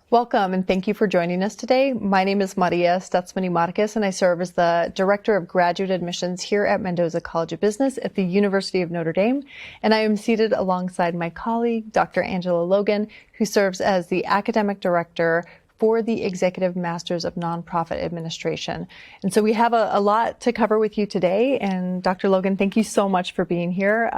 Welcome, and thank you for joining us today. My name is Maria Stutzmany Marquez, and I serve as the Director of Graduate Admissions here at Mendoza College of Business at the University of Notre Dame. And I am seated alongside my colleague, Dr. Angela Logan, who serves as the Academic Director for the Executive Masters of Nonprofit Administration. And so we have a lot to cover with you today. And Dr. Logan, thank you so much for being here.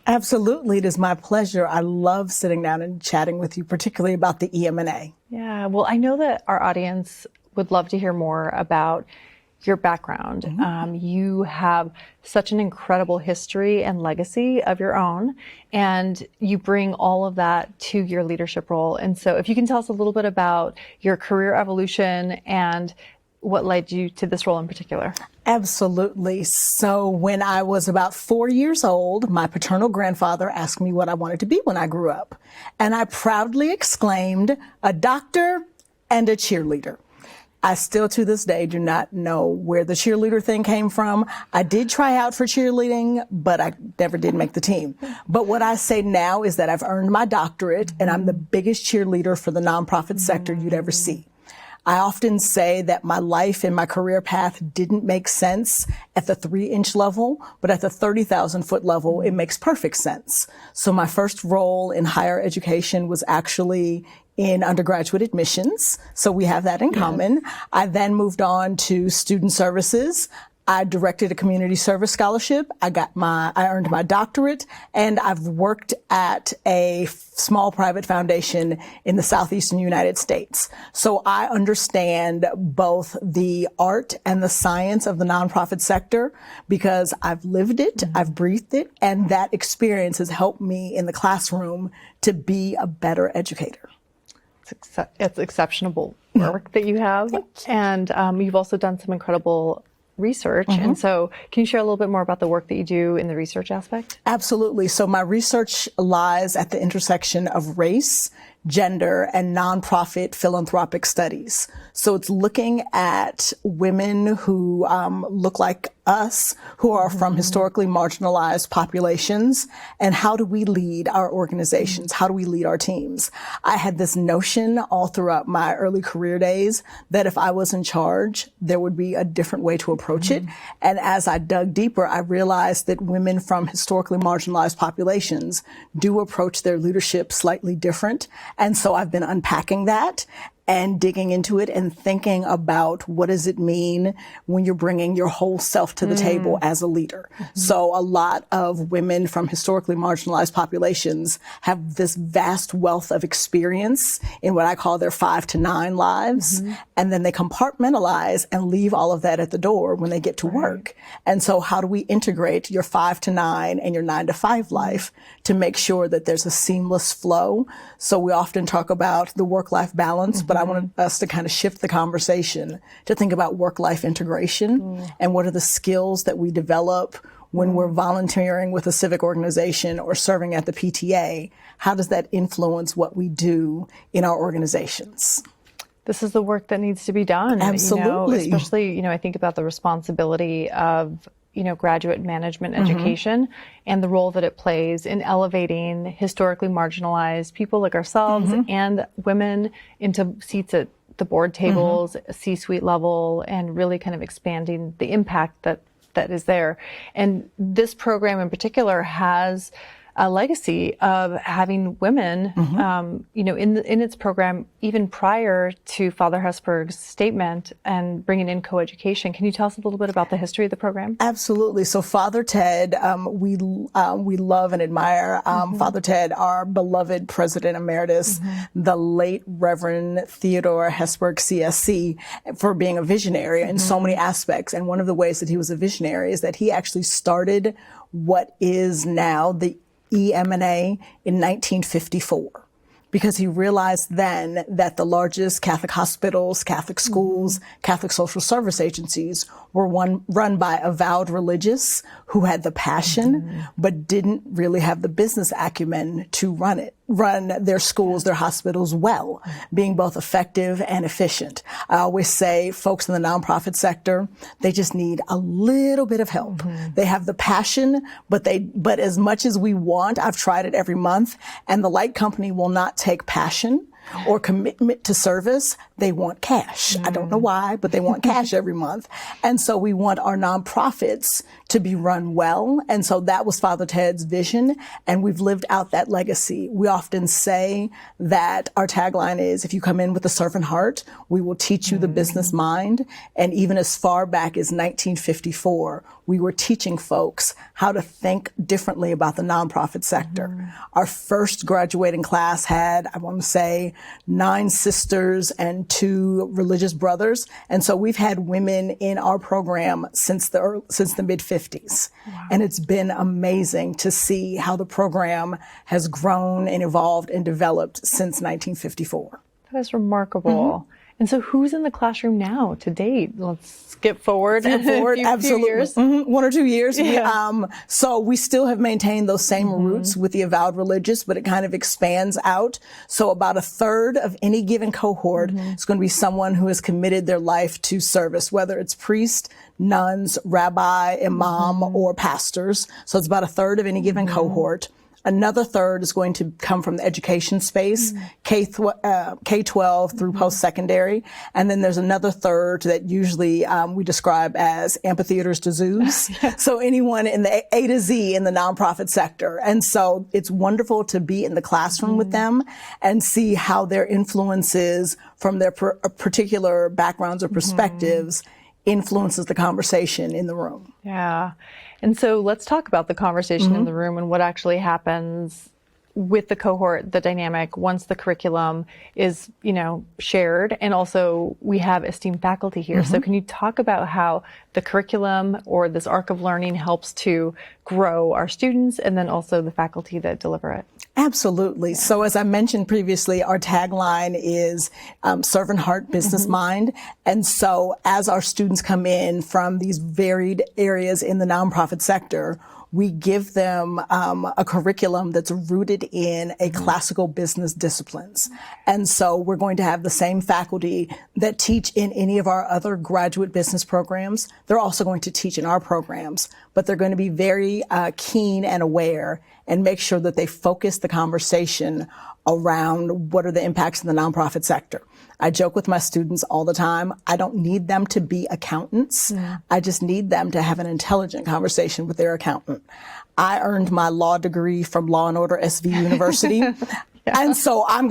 Absolutely. It is my pleasure. I love sitting down and chatting with you, particularly about the EMNA. Yeah, well, I know that our audience would love to hear more about your background. You have such an incredible history and legacy of your own, and you bring all of that to your leadership role. And so if you can tell us a little bit about your career evolution and what led you to this role in particular. Absolutely. So when I was about 4 years old, my paternal grandfather asked me what I wanted to be when I grew up. And I proudly exclaimed, a doctor and a cheerleader. I still to this day do not know where the cheerleader thing came from. I did try out for cheerleading, but I never did make the team. But what I say now is that I've earned my doctorate and I'm the biggest cheerleader for the nonprofit sector you'd ever see. I often say that my life and my career path didn't make sense at the 3-inch level, but at the 30,000-foot level, it makes perfect sense. So my first role in higher education was actually in undergraduate admissions. So we have that in common. I then moved on to student services. I directed a community service scholarship. I earned my doctorate, and I've worked at a small private foundation in the southeastern United States. So I understand both the art and the science of the nonprofit sector because I've lived it, I've breathed it, and that experience has helped me in the classroom to be a better educator. It's exceptional work that you have, and you've also done some incredible research. And so can you share a little bit more about the work that you do in the research aspect? Absolutely. So my research lies at the intersection of race, gender, and nonprofit philanthropic studies. So it's looking at women who look like us, who are from historically marginalized populations, and how do we lead our organizations? How do we lead our teams? I had this notion all throughout my early career days that if I was in charge, there would be a different way to approach it. And as I dug deeper, I realized that women from historically marginalized populations do approach their leadership slightly different. And so I've been unpacking that and digging into it and thinking about what does it mean when you're bringing your whole self to the table as a leader. So a lot of women from historically marginalized populations have this vast wealth of experience in what I call their 5 to 9 lives. And then they compartmentalize and leave all of that at the door when they get to work. And so how do we integrate your 5 to 9 and your 9 to 5 life to make sure that there's a seamless flow? So we often talk about the work-life balance, but I want us to kind of shift the conversation to think about work-life integration and what are the skills that we develop when we're volunteering with a civic organization or serving at the PTA. How does that influence what we do in our organizations? This is the work that needs to be done. Absolutely. Especially, I think about the responsibility of graduate management education and the role that it plays in elevating historically marginalized people like ourselves and women into seats at the board tables, C-suite level, and really kind of expanding the impact that is there. And this program in particular has a legacy of having women, in its program, even prior to Father Hesburgh's statement and bringing in coeducation. Can you tell us a little bit about the history of the program? Absolutely. So Father Ted, we love and admire Father Ted, our beloved President Emeritus, the late Reverend Theodore Hesburgh, CSC, for being a visionary in so many aspects. And one of the ways that he was a visionary is that he actually started what is now the EMNA in 1954, because he realized then that the largest Catholic hospitals, Catholic schools, Catholic social service agencies were run by avowed religious who had the passion, but didn't really have the business acumen to run their schools, their hospitals well, being both effective and efficient. I always say folks in the nonprofit sector, they just need a little bit of help. They have the passion, but as much as we want, I've tried it every month, and the light company will not take passion or commitment to service. They want cash. I don't know why, but they want cash every month. And so we want our nonprofits to be run well. And so that was Father Ted's vision. And we've lived out that legacy. We often say that our tagline is, if you come in with a servant heart, we will teach you the business mind. And even as far back as 1954, we were teaching folks how to think differently about the nonprofit sector. Our first graduating class had, I want to say, 9 sisters and 2 religious brothers. And so we've had women in our program since the mid-50s. Wow. And it's been amazing to see how the program has grown and evolved and developed since 1954. That is remarkable. And so who's in the classroom now to date? Let's skip forward. Absolutely. Few years. 1 or 2 years. Yeah. So we still have maintained those same roots with the avowed religious, but it kind of expands out. So about a third of any given cohort is going to be someone who has committed their life to service, whether it's priest, nuns, rabbi, imam, or pastors. So it's about a third of any given cohort. Another third is going to come from the education space, K-12 through post-secondary. And then there's another third that usually we describe as amphitheaters to zoos. So anyone in the A to Z in the nonprofit sector. And so it's wonderful to be in the classroom with them and see how their influences from their particular backgrounds or perspectives influences the conversation in the room. Yeah. And so let's talk about the conversation in the room and what actually happens with the cohort, the dynamic, once the curriculum is, shared. And also we have esteemed faculty here. So can you talk about how the curriculum or this arc of learning helps to grow our students and then also the faculty that deliver it? Absolutely. Yeah. So as I mentioned previously, our tagline is servant heart, business mind. And so as our students come in from these varied areas in the nonprofit sector, we give them a curriculum that's rooted in a classical business disciplines. And so we're going to have the same faculty that teach in any of our other graduate business programs. They're also going to teach in our programs, but they're going to be very keen and aware and make sure that they focus the conversation around what are the impacts in the nonprofit sector. I joke with my students all the time. I don't need them to be accountants. I just need them to have an intelligent conversation with their accountant. I earned my law degree from Law and Order SV University. And so I'm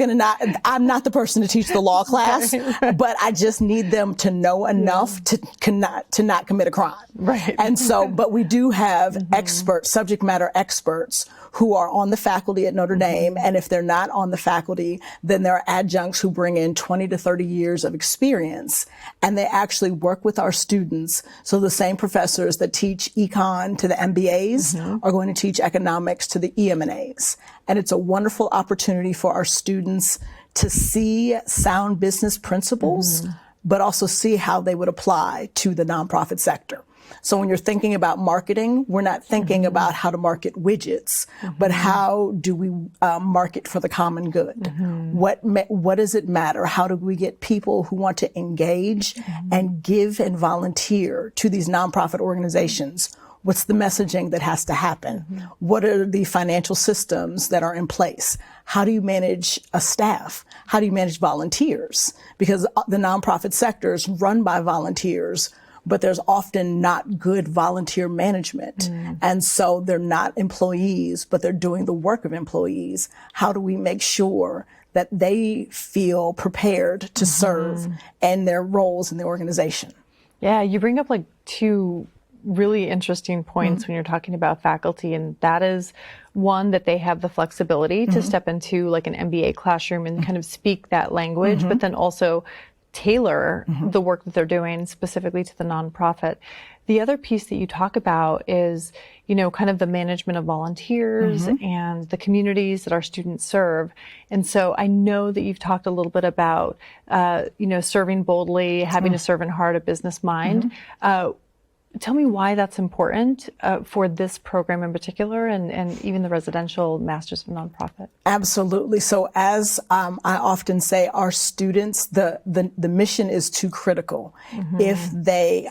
not the person to teach the law class, but I just need them to know enough to not commit a crime. Right. And so, but we do have experts, subject matter experts who are on the faculty at Notre Dame. And if they're not on the faculty, then there are adjuncts who bring in 20 to 30 years of experience, and they actually work with our students. So the same professors that teach econ to the MBAs are going to teach economics to the EMNAs. And it's a wonderful opportunity for our students to see sound business principles, but also see how they would apply to the nonprofit sector. So when you're thinking about marketing, we're not thinking about how to market widgets, but how do we market for the common good? What does it matter? How do we get people who want to engage and give and volunteer to these nonprofit organizations? What's the messaging that has to happen? What are the financial systems that are in place? How do you manage a staff? How do you manage volunteers? Because the nonprofit sector is run by volunteers, but there's often not good volunteer management. And so they're not employees, but they're doing the work of employees. How do we make sure that they feel prepared to serve and their roles in the organization? Yeah, you bring up like 2 really interesting points when you're talking about faculty, and that is one, that they have the flexibility to step into like an MBA classroom and kind of speak that language, but then also tailor the work that they're doing specifically to the nonprofit. The other piece that you talk about is, kind of the management of volunteers and the communities that our students serve. And so I know that you've talked a little bit about, serving boldly, having a servant heart, a business mind. tell me why that's important for this program in particular, and even the residential Masters of Nonprofit. Absolutely. So as I often say, our students, the mission is too critical. If they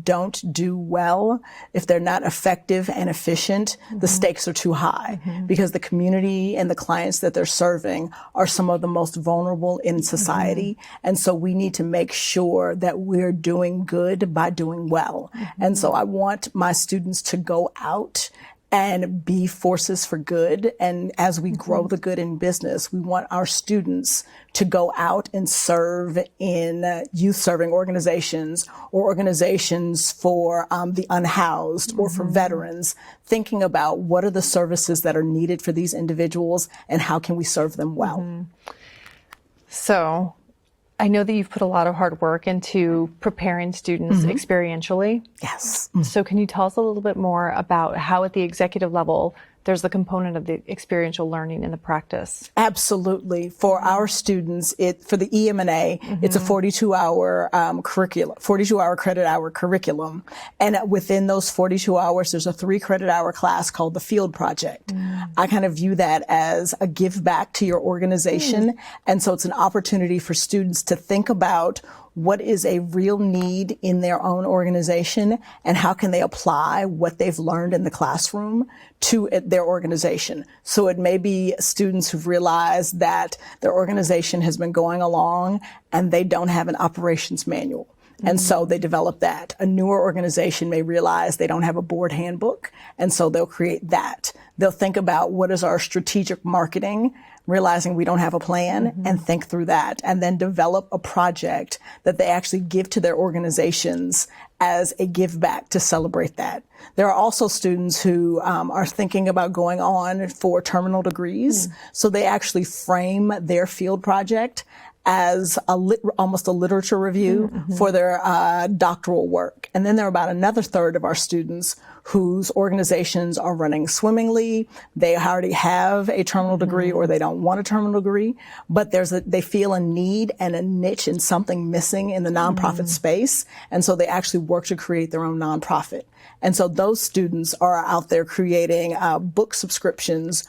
don't do well, if they're not effective and efficient, the stakes are too high, because the community and the clients that they're serving are some of the most vulnerable in society. And so we need to make sure that we're doing good by doing well. And so I want my students to go out and be forces for good. And as we grow the good in business, we want our students to go out and serve in youth serving organizations, or organizations for the unhoused, or for veterans, thinking about what are the services that are needed for these individuals and how can we serve them well. So I know that you've put a lot of hard work into preparing students experientially. Yes. So can you tell us a little bit more about how at the executive level there's the component of the experiential learning in the practice? Absolutely. For our students, for the EMNA, it's a 42-hour curriculum, 42-hour credit hour curriculum. And within those 42 hours, there's a 3 credit hour class called the Field Project. I kind of view that as a give back to your organization. And so it's an opportunity for students to think about what is a real need in their own organization, and how can they apply what they've learned in the classroom to their organization. So it may be students who've realized that their organization has been going along and they don't have an operations manual. And so they develop that. A newer organization may realize they don't have a board handbook, and so they'll create that. They'll think about what is our strategic marketing, realizing we don't have a plan, and think through that, and then develop a project that they actually give to their organizations as a give back to celebrate that. There are also students who are thinking about going on for terminal degrees, so they actually frame their field project as almost a literature review for their doctoral work. And then there are about another third of our students whose organizations are running swimmingly. They already have a terminal degree, or they don't want a terminal degree, but they feel a need and a niche and something missing in the nonprofit space. And so they actually work to create their own nonprofit. And so those students are out there creating book subscriptions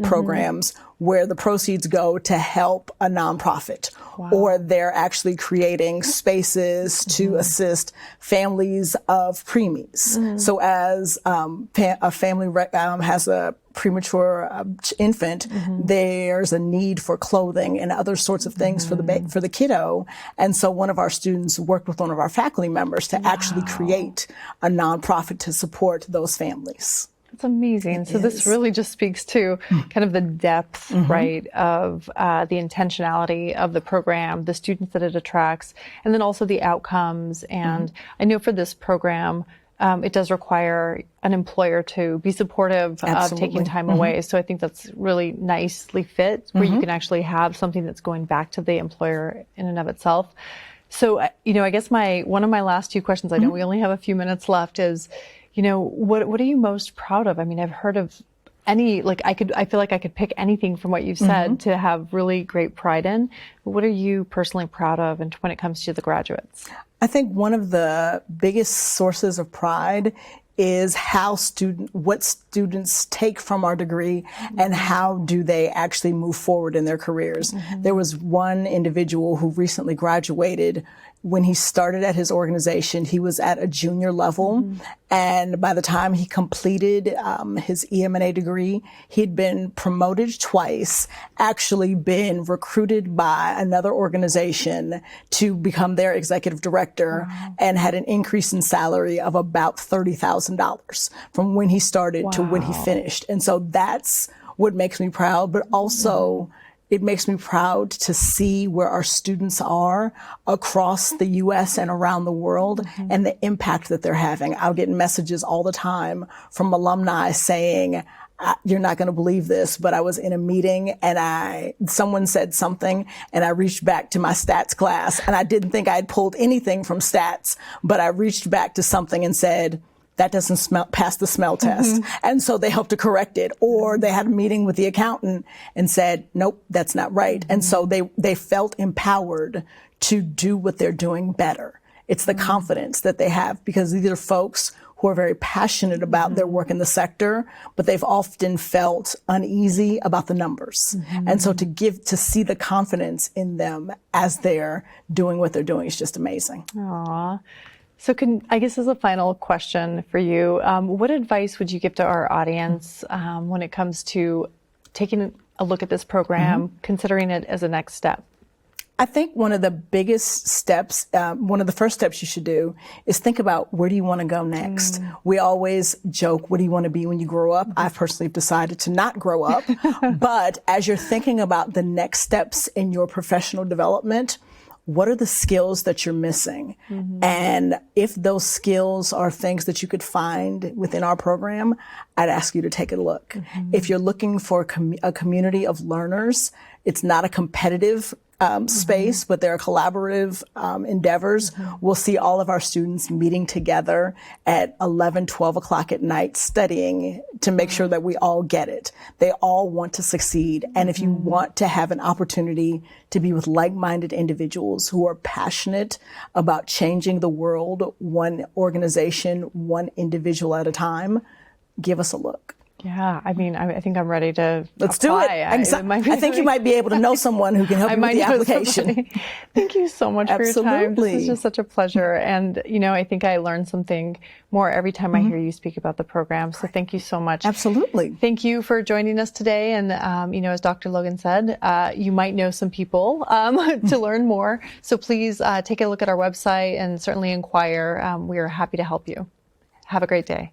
programs where the proceeds go to help a nonprofit. Or they're actually creating spaces to assist families of preemies. So as a family has a premature infant, there's a need for clothing and other sorts of things for the kiddo. And so one of our students worked with one of our faculty members to actually create a nonprofit to support those families. That's amazing. So this really just speaks to kind of the depth, right, of the intentionality of the program, the students that it attracts, and then also the outcomes. And I know for this program, it does require an employer to be supportive of taking time away. So I think that's really nicely fit, where you can actually have something that's going back to the employer in and of itself. So, you know, I guess one of my last 2 questions, I know we only have a few minutes left, is, you know, what are you most proud of? I mean, I've heard of I feel like I could pick anything from what you've said to have really great pride in. But what are you personally proud of, and when it comes to the graduates? I think one of the biggest sources of pride is what students take from our degree and how do they actually move forward in their careers. There was one individual who recently graduated. When he started at his organization, he was at a junior level. And by the time he completed his EMNA degree, he'd been promoted twice, actually been recruited by another organization to become their executive director, and had an increase in salary of about $30,000 from when he started to when he finished. And so that's what makes me proud, but also it makes me proud to see where our students are across the U.S. and around the world and the impact that they're having. I'll get messages all the time from alumni saying, you're not going to believe this, but I was in a meeting and someone said something and I reached back to my stats class, and I didn't think I'd pulled anything from stats, but I reached back to something and said, that doesn't pass the smell test. And so they helped to correct it. Or they had a meeting with the accountant and said, nope, that's not right. And so they felt empowered to do what they're doing better. It's the confidence that they have, because these are folks who are very passionate about their work in the sector, but they've often felt uneasy about the numbers. And so to see the confidence in them as they're doing what they're doing is just amazing. Aw. So I guess as a final question for you, what advice would you give to our audience when it comes to taking a look at this program, considering it as a next step? I think one of the biggest steps, one of the first steps you should do is think about, where do you want to go next? We always joke, what do you want to be when you grow up? I've personally decided to not grow up. But as you're thinking about the next steps in your professional development, what are the skills that you're missing? And if those skills are things that you could find within our program, I'd ask you to take a look. If you're looking for a community of learners, it's not a competitive space, but there are collaborative endeavors. We'll see all of our students meeting together at 11, 12 o'clock at night, studying to make sure that we all get it. They all want to succeed. And if you want to have an opportunity to be with like-minded individuals who are passionate about changing the world, one organization, one individual at a time, give us a look. Yeah, I mean, I think I'm ready to Let's apply. do it. I think you might be able to know someone who can help you with the application. Thank you so much for your time. Absolutely. This is just such a pleasure. And, I think I learn something more every time I hear you speak about the program. So thank you so much. Absolutely. Thank you for joining us today. And, as Dr. Logan said, you might know some people to learn more. So please take a look at our website and certainly inquire. We are happy to help you. Have a great day.